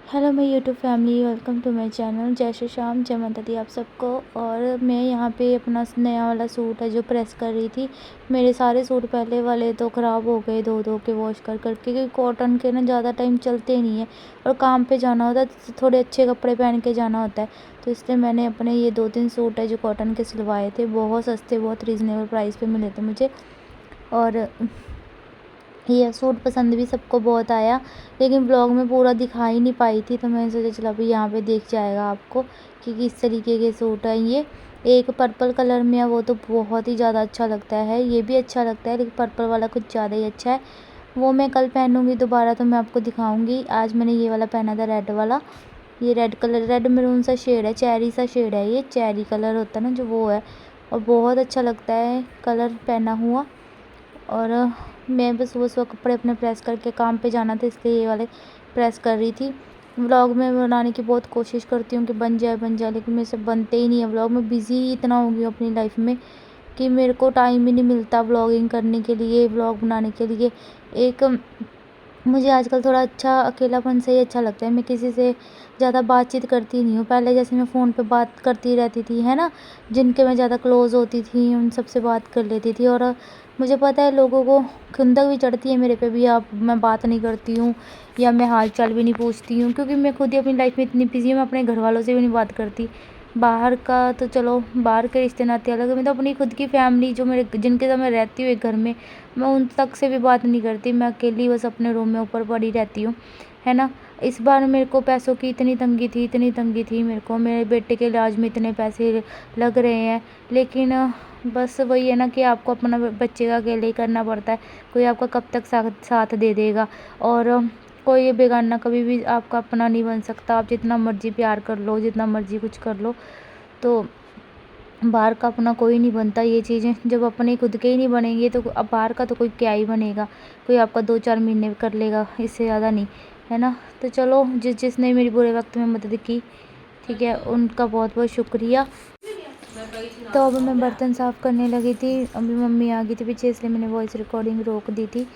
Hello मेरी YouTube family, welcome to my channel. जय श्री श्याम, जय माता दी आप सबको। और मैं यहाँ पे अपना नया वाला सूट है जो प्रेस कर रही थी। मेरे सारे सूट पहले वाले तो ख़राब हो गए धो धो के वॉश कर करके, क्योंकि कॉटन के ना ज़्यादा टाइम चलते नहीं है और काम पे जाना होता है तो थोड़े अच्छे कपड़े पहन के जाना होता है। तो इसलिए मैंने अपने ये 2-3 सूट है जो कॉटन के सिलवाए थे। बहुत सस्ते, बहुत रीज़नेबल प्राइस पे मिले थे मुझे। और ये सूट पसंद भी सबको बहुत आया, लेकिन ब्लॉग में पूरा दिखा ही नहीं पाई थी, तो मैंने सोचा चलो अभी यहाँ पे देख जाएगा आपको कि किस तरीके के सूट हैं ये। एक पर्पल कलर में है, वो तो बहुत ही ज़्यादा अच्छा लगता है। ये भी अच्छा लगता है, लेकिन पर्पल वाला कुछ ज़्यादा ही अच्छा है। वो मैं कल पहनूँगी दोबारा तो मैं आपको दिखाऊँगी। आज मैंने ये वाला पहना था, रेड वाला। ये रेड कलर, रेड मैरून सा शेड है, चेरी सा शेड है, ये चेरी कलर होता है ना जो, वो है। और बहुत अच्छा लगता है कलर पहना हुआ। और मैं बस सुबह-सुबह कपड़े अपने प्रेस करके काम पे जाना था, इसलिए ये वाले प्रेस कर रही थी। व्लॉग में बनाने की बहुत कोशिश करती हूँ कि बन जाए, लेकिन मेरे से बनते ही नहीं है व्लॉग। मैं बिज़ी इतना हो गई हूँ अपनी लाइफ में कि मेरे को टाइम ही नहीं मिलता व्लॉगिंग करने के लिए, व्लॉग बनाने के लिए। एक मुझे आजकल थोड़ा अच्छा अकेलापन से ही अच्छा लगता है। मैं किसी से ज़्यादा बातचीत करती नहीं हूँ। पहले जैसे मैं फ़ोन पे बात करती रहती थी, है ना? जिनके मैं ज़्यादा क्लोज़ होती थी, उन सब से बात कर लेती थी। और मुझे पता है लोगों को खुंदक भी चढ़ती है मेरे पे भी, आप मैं बात नहीं करती हूँ या मैं हाल-चाल भी नहीं पूछती हूँ, क्योंकि मैं खुद ही अपनी लाइफ़ में इतनी बिज़ी हूँ, मैं अपने घरवालों से भी नहीं बात करती। बाहर का तो चलो, बाहर के रिश्ते नाते अलग है, मैं तो अपनी खुद की फैमिली जो मेरे जिनके साथ मैं रहती हूँ एक घर में, मैं उन तक से भी बात नहीं करती। मैं अकेली बस अपने रूम में ऊपर पड़ी रहती हूँ, है ना? इस बार मेरे को पैसों की इतनी तंगी थी मेरे को। मेरे बेटे के इलाज में इतने पैसे लग रहे हैं, लेकिन बस वही है ना कि आपको अपना बच्चे का अकेले ही करना पड़ता है। कोई आपका कब तक साथ दे देगा? और कोई बेगाना कभी भी आपका अपना नहीं बन सकता। आप जितना मर्ज़ी प्यार कर लो, जितना मर्ज़ी कुछ कर लो, तो बाहर का अपना कोई नहीं बनता। ये चीज़ें जब अपने खुद के ही नहीं बनेंगे तो अब बाहर का तो कोई क्या ही बनेगा। कोई आपका 2-4 महीने कर लेगा, इससे ज़्यादा नहीं, है ना? तो चलो, जिसने मेरी बुरे वक्त में मदद की, ठीक है, उनका बहुत बहुत शुक्रिया। तो अब मैं बर्तन साफ़ करने लगी थी, अभी मम्मी आ गई थी पीछे, इसलिए मैंने वॉइस रिकॉर्डिंग रोक दी थी।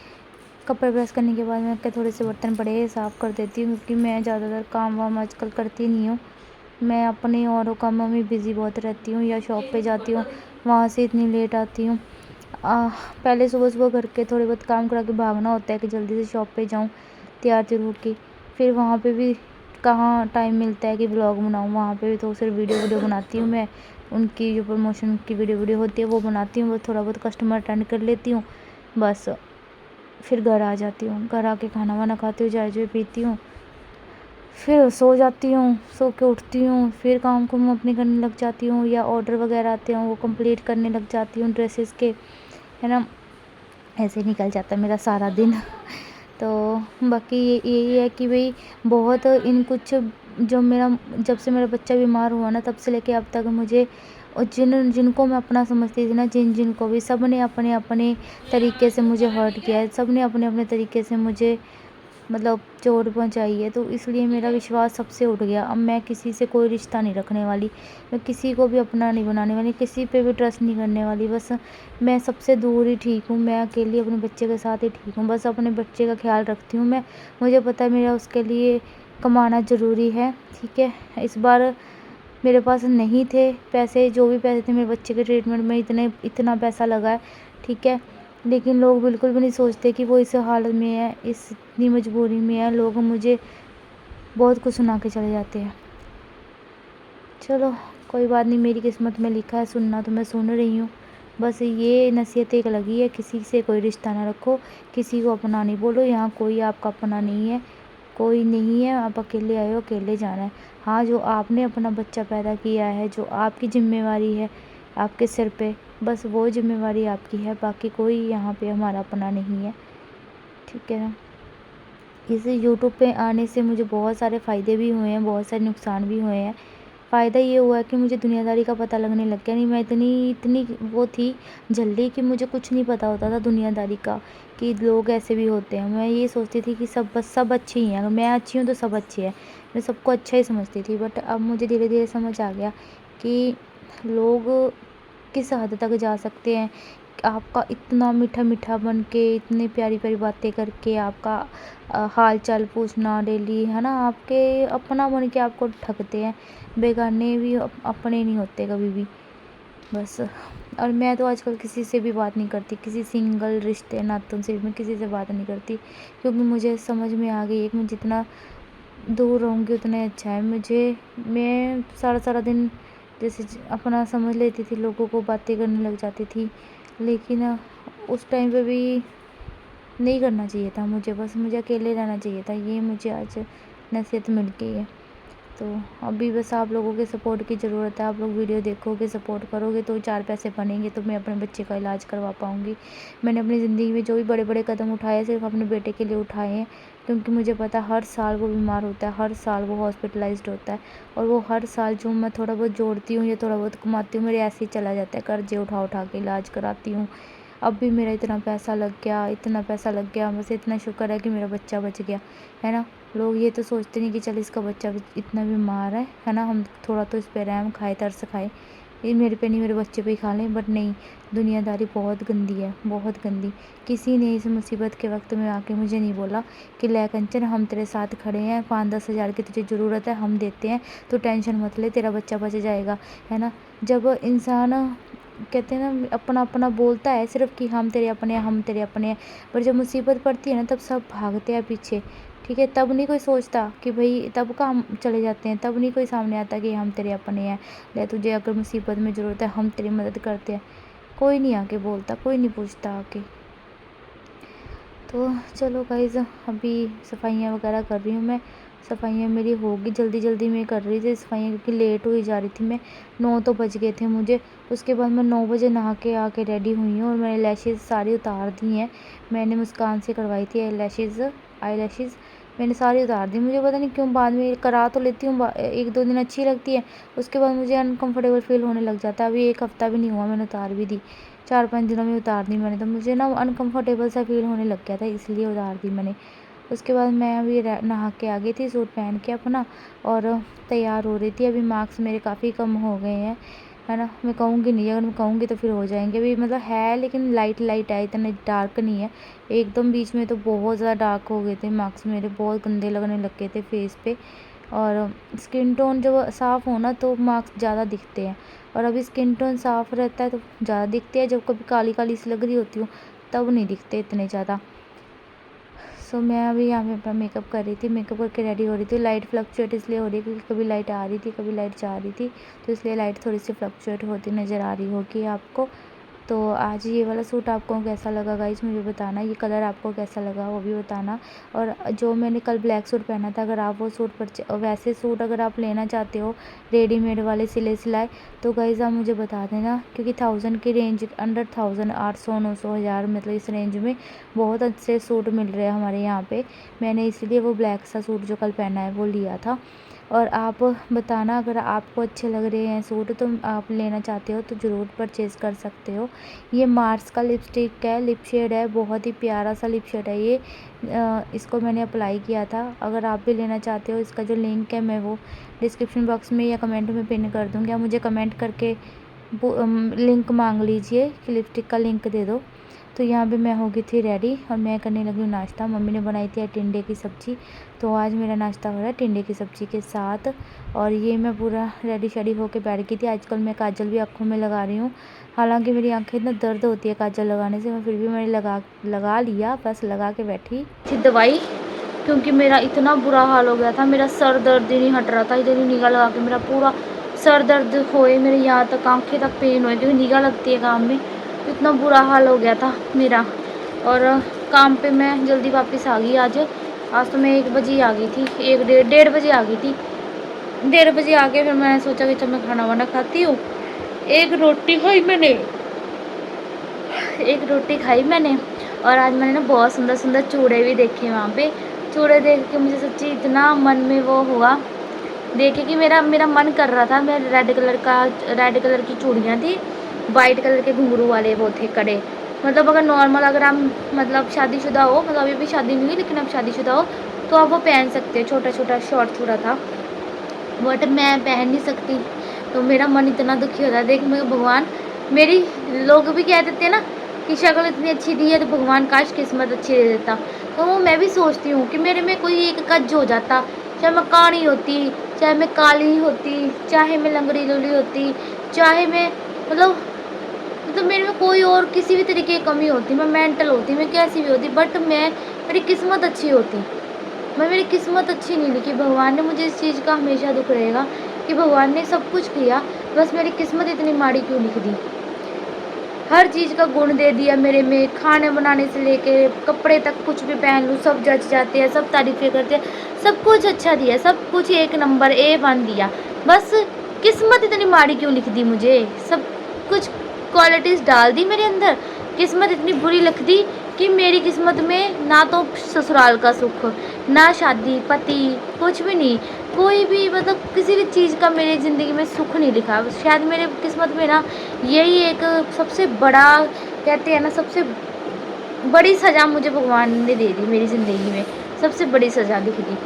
कपड़े प्रेस करने के बाद मैं क्या थोड़े से बर्तन पड़े हैं साफ़ कर देती हूँ, क्योंकि मैं ज़्यादातर काम वाम आजकल करती नहीं हूँ। मैं अपने औरों कामों में बिज़ी बहुत रहती हूँ, या शॉप पे जाती हूँ, वहाँ से इतनी लेट आती हूँ। पहले सुबह-सुबह घर के थोड़े बहुत काम करा के भागना होता है कि जल्दी से शॉप पे जाऊँ तैयार-त्यार होके। फिर वहाँ पे भी कहाँ टाइम मिलता है कि व्लॉग बनाऊँ, वहाँ पे भी तो सिर्फ वीडियो बनाती हूँ मैं। उनकी जो प्रमोशन की वीडियो होती है वो बनाती हूँ, बस थोड़ा बहुत कस्टमर अटेंड कर लेती हूँ, बस। फिर घर आ जाती हूँ, घर आके खाना वाना खाती हूँ, चाय-चूय पीती हूँ, फिर सो जाती हूँ, सो के उठती हूँ, फिर काम को मैं अपने करने लग जाती हूँ, या ऑर्डर वगैरह आते हैं वो कंप्लीट करने लग जाती हूँ ड्रेसेस के, है ना? ऐसे निकल जाता है मेरा सारा दिन। तो बाकी यही है कि भई बहुत इन कुछ जो मेरा जब से मेरा बच्चा बीमार हुआ ना, तब से लेके अब तक मुझे, और जिनको मैं अपना समझती थी ना, जिनको भी, सब ने अपने-अपने तरीके से मुझे हर्ट किया है। सब ने अपने-अपने तरीके से मुझे मतलब चोट पहुँचाई है, तो इसलिए मेरा विश्वास सबसे उठ गया। अब मैं किसी से कोई रिश्ता नहीं रखने वाली, मैं किसी को भी अपना नहीं बनाने वाली, किसी पे भी ट्रस्ट नहीं करने वाली। बस मैं सबसे दूर ही ठीक हूँ, मैं अकेली अपने बच्चे के साथ ही ठीक हूँ। बस अपने बच्चे का ख्याल रखती हूँ मैं। मुझे पता है मेरा उसके लिए कमाना ज़रूरी है, ठीक है? इस बार मेरे पास नहीं थे पैसे, जो भी पैसे थे मेरे बच्चे के ट्रीटमेंट में इतना पैसा लगा है, ठीक है? लेकिन लोग बिल्कुल भी नहीं सोचते कि वो इस हालत में है, इतनी मजबूरी में है। लोग मुझे बहुत कुछ सुना के चले जाते हैं। चलो, कोई बात नहीं, मेरी किस्मत में लिखा है सुनना, तो मैं सुन रही हूँ। बस ये नसीहत एक लगी है, किसी से कोई रिश्ता ना रखो, किसी को अपना नहीं बोलो। यहाँ कोई आपका अपना नहीं है, कोई नहीं है। आप अकेले आए हो, अकेले जाना है। हाँ, जो आपने अपना बच्चा पैदा किया है, जो आपकी ज़िम्मेवारी है आपके सिर पे, बस वो ज़िम्मेवारी आपकी है। बाकी कोई यहाँ पे हमारा अपना नहीं है, ठीक है ना? इस यूट्यूब पे आने से मुझे बहुत सारे फ़ायदे भी हुए हैं, बहुत सारे नुकसान भी हुए हैं। फ़ायदा ये हुआ है कि मुझे दुनियादारी का पता लगने लग गया। नहीं, मैं इतनी इतनी वो थी जल्दी कि मुझे कुछ नहीं पता होता था दुनियादारी का, कि लोग ऐसे भी होते हैं। मैं ये सोचती थी कि बस सब अच्छे ही हैं, अगर मैं अच्छी हूँ तो सब अच्छे हैं। मैं सबको अच्छा ही समझती थी, बट अब मुझे धीरे-धीरे समझ आ गया कि लोग किस हद तक जा सकते हैं। आपका इतना मीठा मीठा बन के, इतनी प्यारी प्यारी बातें करके, आपका हाल चाल पूछना डेली, है ना, आपके अपना बन के आपको ठगते हैं। बेगाने भी अपने नहीं होते कभी भी, बस। और मैं तो आजकल किसी से भी बात नहीं करती, किसी सिंगल रिश्ते नातों से भी मैं किसी से बात नहीं करती, क्योंकि मुझे समझ में आ गई है कि मैं जितना दूर रहूँगी उतना अच्छा है मुझे। मैं सारा सारा दिन जैसे अपना समझ लेती थी, लोगों को बातें करने लग जाती थी, लेकिन उस टाइम पे भी नहीं करना चाहिए था मुझे, बस मुझे अकेले रहना चाहिए था। ये मुझे आज नसीहत मिल गई है। तो अभी बस आप लोगों के सपोर्ट की ज़रूरत है। आप लोग वीडियो देखोगे, सपोर्ट करोगे तो 4 पैसे बनेंगे, तो मैं अपने बच्चे का इलाज करवा पाऊँगी। मैंने अपनी ज़िंदगी में जो भी बड़े बड़े कदम उठाए सिर्फ अपने बेटे के लिए उठाए हैं, क्योंकि मुझे पता हर साल वो बीमार होता है, हर साल वो हॉस्पिटलाइज्ड होता है, और वो हर साल जो मैं थोड़ा बहुत जोड़ती हूँ या थोड़ा बहुत कमाती हूँ, मेरे ऐसे ही चला जाता है, कर्जे उठा उठा के इलाज कराती हूँ। अब भी मेरा इतना पैसा लग गया, इतना पैसा लग गया, बस इतना शुक्र है कि मेरा बच्चा बच गया, है ना। लोग ये तो सोचते नहीं कि चल इसका बच्चा इतना बीमार है ना, हम थोड़ा तो इस पे रहम खाए, तरस खाए, ये मेरे पे नहीं मेरे बच्चे पे ही खा लें। बट नहीं, दुनियादारी बहुत गंदी है, बहुत गंदी। किसी ने इस मुसीबत के वक्त में आके मुझे नहीं बोला कि ले कंचन, हम तेरे साथ खड़े हैं, 5-10 हज़ार की तुझे ज़रूरत है, हम देते हैं, तो टेंशन मत ले, तेरा बच्चा बच जाएगा, है ना। जब इंसान कहते हैं ना अपना अपना बोलता है सिर्फ कि हम तेरे अपने हैं, हम तेरे अपने हैं, पर जब मुसीबत पड़ती है ना तब सब भागते हैं पीछे, ठीक है। तब नहीं कोई सोचता कि भाई, तब का हम चले जाते हैं, तब नहीं कोई सामने आता कि हम तेरे अपने हैं, ले तुझे अगर मुसीबत में ज़रूरत है हम तेरी मदद करते हैं। कोई नहीं आके बोलता, कोई नहीं पूछता आके। तो चलो गाइज़, अभी सफाइयाँ वगैरह कर रही हूँ मैं। सफाइयाँ मेरी होगी, जल्दी जल्दी मैं कर रही थी सफाइयाँ, क्योंकि लेट हुई जा रही थी मैं। 9 तो बज गए थे मुझे। उसके बाद मैं 9 बजे नहा के आके रेडी हुई हूँ, और मैंने लैशेज़ सारी उतार दी हैं। मैंने मुस्कान से करवाई थी आई लैशेज़ मैंने सारी उतार दी। मुझे पता नहीं क्यों बाद में करा तो लेती हूँ, 1-2 दिन अच्छी लगती है, उसके बाद मुझे अनकम्फर्टेबल फ़ील होने लग जाता है। अभी 1 हफ़्ता भी नहीं हुआ मैंने उतार भी दी, 4-5 दिनों में उतार दी मैंने, तो मुझे ना अनकम्फर्टेबल सा फ़ील होने लग गया था, इसलिए उतार दी मैंने। उसके बाद मैं अभी नहा के आ गई थी, सूट पहन के अपना, और तैयार हो रही थी। अभी मार्क्स मेरे काफ़ी कम हो गए हैं, है ना। मैं कहूँगी नहीं, अगर मैं कहूँगी तो फिर हो जाएंगे। अभी मतलब है, लेकिन लाइट लाइट है, इतना डार्क नहीं है एकदम। बीच में तो बहुत ज़्यादा डार्क हो गए थे मार्क्स मेरे, बहुत गंदे लगने लग गए थे फेस पे। और स्किन टोन जब साफ़ हो ना तो मार्क्स ज़्यादा दिखते हैं, और अभी स्किन टोन साफ़ रहता है तो ज़्यादा दिखते हैं। जब कभी काली काली सी लग रही होती हूँ तब नहीं दिखते इतने ज़्यादा। सो मैं अभी यहाँ पे अपना मेकअप कर रही थी, मेकअप करके रेडी हो रही थी। लाइट फ्लक्चुएट इसलिए हो रही है क्योंकि कभी लाइट आ रही थी, कभी लाइट जा रही थी, तो इसलिए लाइट थोड़ी सी फ्लक्चुएट होती नज़र आ रही होगी आपको। तो आज ये वाला सूट आपको कैसा लगा गाइस, मुझे बताना। ये कलर आपको कैसा लगा वो भी बताना। और जो मैंने कल ब्लैक सूट पहना था, अगर आप वो सूट वैसे सूट अगर आप लेना चाहते हो रेडीमेड वाले सिले सिलाए, तो गाइस आप मुझे बता देना, क्योंकि 1000 की रेंज, अंडर 1000, 800, 900, 1000, मतलब इस रेंज में बहुत अच्छे सूट मिल रहे हैं हमारे यहाँ पे। मैंने इसलिए वो ब्लैक सा सूट जो कल पहना है वो लिया था। और आप बताना, अगर आपको अच्छे लग रहे हैं सूट तो आप लेना चाहते हो तो ज़रूर परचेज़ कर सकते हो। ये मार्स का लिपस्टिक है, लिप शेड है, बहुत ही प्यारा सा लिप शेड है ये। इसको मैंने अप्लाई किया था। अगर आप भी लेना चाहते हो, इसका जो लिंक है मैं वो डिस्क्रिप्शन बॉक्स में या कमेंट में पिन कर दूँगी। आप मुझे कमेंट करके लिंक मांग लीजिए कि लिपस्टिक का लिंक दे दो। तो यहाँ पे मैं हो गई थी रेडी, और मैं करने लगी हूँ नाश्ता। मम्मी ने बनाई थी टिंडे की सब्ज़ी, तो आज मेरा नाश्ता हो रहा है टिंडे की सब्ज़ी के साथ। और ये मैं पूरा रेडी शेडी होके बैठ गई थी। आजकल मैं काजल भी आँखों में लगा रही हूँ, हालांकि मेरी आंखें इतना दर्द होती है काजल लगाने से, मैं फिर भी मैंने लगा लिया, बस लगा के बैठी थी दवाई, क्योंकि मेरा इतना बुरा हाल हो गया था। मेरा सर दर्द ही नहीं हट रहा था, इधर ही निगाह लगा के मेरा पूरा सर दर्द होए, मेरे यहाँ तक आंखें तक पेन हुए, क्योंकि निगाह लगती है काम में। इतना बुरा हाल हो गया था मेरा। और काम पे मैं जल्दी वापस आ गई आज तो मैं 1 बजे ही आ गई थी, 1 डेढ़ बजे आ गई थी। 1:30 बजे आ के फिर मैंने सोचा कि चल मैं खाना वाना खाती हूँ। एक रोटी खाई मैंने, और आज मैंने ना बहुत सुंदर सुंदर चूड़े भी देखे वहाँ पे। चूड़े देख के मुझे सच्ची इतना मन में वो हुआ देखे कि मेरा मन कर रहा था। मैं रेड कलर की चूड़ियाँ थी, वाइट कलर के घुंघरू वाले वो थे कड़े। मतलब अगर नॉर्मल, अगर आप मतलब शादीशुदा हो, मतलब अभी भी शादी नहीं हुई लेकिन आप शादीशुदा हो, तो आप वो पहन सकते हो। छोटा छोटा शॉर्ट चूड़ा था, बट मैं पहन नहीं सकती, तो मेरा मन इतना दुखी होता है देख। मैं भगवान, मेरी लोग भी कह देते हैं ना, कि शक्ल इतनी अच्छी दी है तो भगवान काश किस्मत अच्छी दे देता। तो वो मैं भी सोचती हूँ कि मेरे में कोई एक कज हो जाता, चाहे मैं काणी होती, चाहे मैं काली होती, चाहे मैं लंगड़ी लूली होती, चाहे मैं मतलब मेरे में कोई और किसी भी तरीके की कमी होती, मैं मेंटल होती, मैं कैसी भी होती, बट मेरी किस्मत अच्छी होती। मेरी किस्मत अच्छी नहीं लिखी, भगवान ने मुझे इस चीज़ का हमेशा दुख रहेगा कि भगवान ने सब कुछ किया, बस मेरी किस्मत इतनी माड़ी क्यों लिख दी। हर चीज़ का गुण दे दिया मेरे में, खाने बनाने से लेके कपड़े तक कुछ भी पहन लूँ सब जच जाते हैं, सब तारीफ़ें करते हैं, सब कुछ अच्छा दिया, सब कुछ एक नंबर A1 दिया। बस किस्मत इतनी माड़ी क्यों लिख दी मुझे? सब कुछ क्वालिटीज़ डाल दी मेरे अंदर, किस्मत इतनी बुरी लिख दी कि मेरी किस्मत में ना तो ससुराल का सुख, ना शादी, पति, कुछ भी नहीं। कोई भी किसी भी चीज़ का मेरी ज़िंदगी में सुख नहीं लिखा। शायद मेरे किस्मत में ना यही एक सबसे बड़ा, कहते हैं ना, सबसे बड़ी सज़ा मुझे भगवान ने दे दी मेरी ज़िंदगी में, सबसे बड़ी सज़ा लिख दी,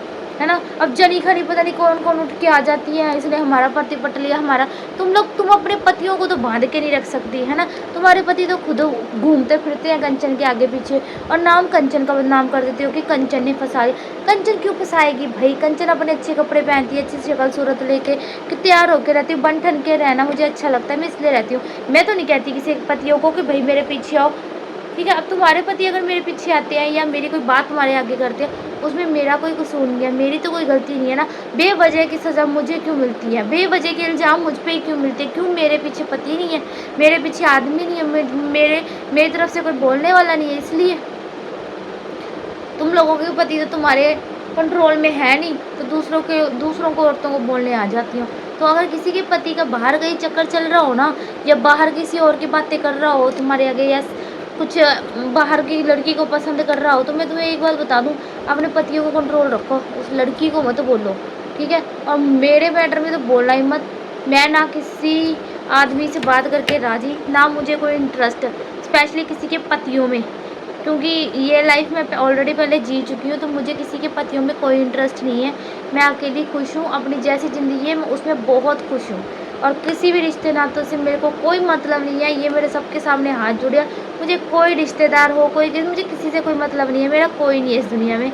है ना। अब जनी खनी पता नहीं कौन कौन उठ के आ जाती है, इसने हमारा पति पट लिया हमारा। तुम अपने पतियों को तो बांध के नहीं रख सकती, है ना। तुम्हारे पति तो खुद घूमते फिरते हैं कंचन के आगे पीछे, और नाम कंचन का बदनाम कर देते हो कि कंचन ने फंसा लिया। कंचन क्यों फंसाएगी भाई? कंचन अपने अच्छे कपड़े पहनती है, अच्छी शक्ल सूरत लेके कि तैयार होकर रहती हूँ, बन ठन के रहना मुझे अच्छा लगता है, मैं इसलिए रहती हूँ। मैं तो नहीं कहती किसी पतियों को कि भाई मेरे पीछे आओ, ठीक है। अब तुम्हारे पति अगर मेरे पीछे आते हैं या मेरी कोई बात तुम्हारे आगे करते हैं, उसमें मेरा कोई कसूर नहीं है, मेरी तो कोई गलती नहीं है ना। बेवजह की सज़ा मुझे क्यों मिलती है? बेवजह के इल्ज़ाम मुझ पे ही क्यों मिलते हैं? क्यों मेरे पीछे पति नहीं है, मेरे पीछे आदमी नहीं है, मेरी तरफ से कोई बोलने वाला नहीं है? इसलिए तुम लोगों के पति तो तुम्हारे कंट्रोल में है नहीं, तो दूसरों को औरतों को बोलने आ जाती हो। तो अगर किसी के पति का बाहर कहीं चक्कर चल रहा हो ना, या बाहर किसी और की बातें कर रहा हो तुम्हारे आगे, या कुछ बाहर की लड़की को पसंद कर रहा हो, तो मैं तुम्हें एक बात बता दूं, अपने पतियों को कंट्रोल रखो, उस लड़की को मत बोलो, ठीक है। और मेरे मैटर में तो बोलना ही मत। मैं ना किसी आदमी से बात करके राजी, ना मुझे कोई इंटरेस्ट, स्पेशली किसी के पतियों में, क्योंकि ये लाइफ मैं ऑलरेडी पहले जी चुकी हूँ, तो मुझे किसी के पतियों में कोई इंटरेस्ट नहीं है। मैं अकेली खुश हूँ, अपनी जैसी ज़िंदगी है मैं उसमें बहुत खुश हूँ, और किसी भी रिश्ते नातों से मेरे को कोई मतलब नहीं है। ये मेरे सबके सामने हाथ जोड़े, मुझे कोई रिश्तेदार हो, मुझे किसी से कोई मतलब नहीं है, मेरा कोई नहीं है इस दुनिया में।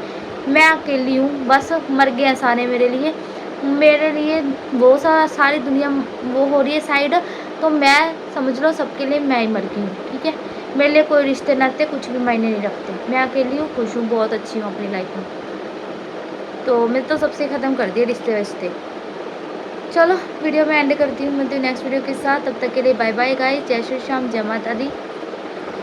मैं अकेली हूँ, बस मर गए हैं सारे मेरे लिए वो सारी दुनिया वो हो रही है साइड, तो मैं समझ लो सबके लिए मैं ही मर गई हूँ, ठीक है। मेरे लिए कोई रिश्ते नाते कुछ भी मायने नहीं रखते। मैं अकेली हूँ, खुश हूँ, बहुत अच्छी हूँ अपनी लाइफ में। तो मैं तो सबसे ख़त्म कर दिए रिश्ते वश्ते। चलो वीडियो में एंड करती हूँ, मिलती हूँ नेक्स्ट वीडियो के साथ। तब तक के लिए बाय बाय गाइस, जय श्री श्याम, जय माता दी।